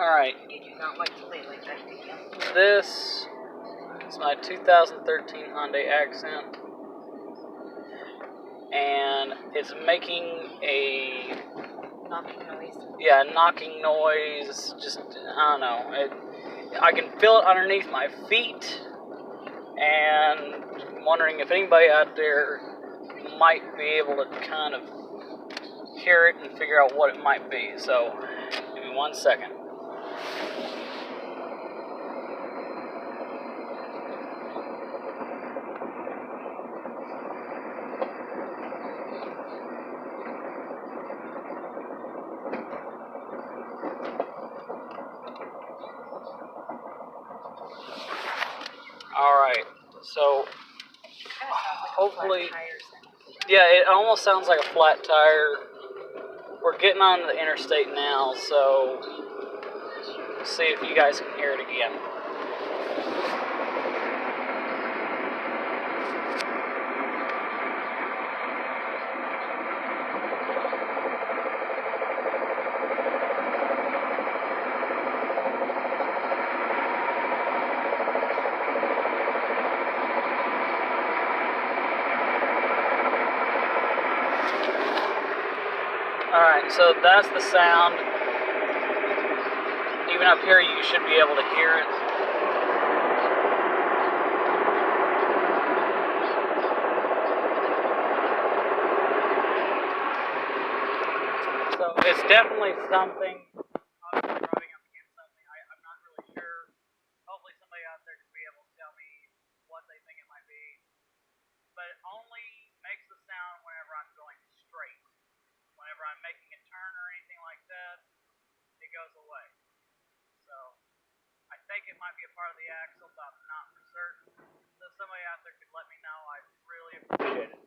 Alright. You do not like to play like that, do you? This is my 2013 Hyundai Accent. And it's making a knocking noise. Yeah, knocking noise. Just, I don't know. I can feel it underneath my feet. And I'm wondering if anybody out there might be able to kind of hear it and figure out what it might be. So, give me 1 second. Alright, so hopefully, yeah, it almost sounds like a flat tire. We're getting on the interstate now, so see if you guys can hear it again. Alright, so that's the sound. Even up here you should be able to hear it. So it's definitely something. Obviously driving up against something, I'm not really sure. Hopefully somebody out there can be able to tell me what they think it might be. But it only makes the sound whenever I'm going straight. Whenever I'm making a turn or anything like that, it goes away. So, I think it might be a part of the axle, but I'm not for certain. So if somebody out there could let me know, I'd really appreciate it.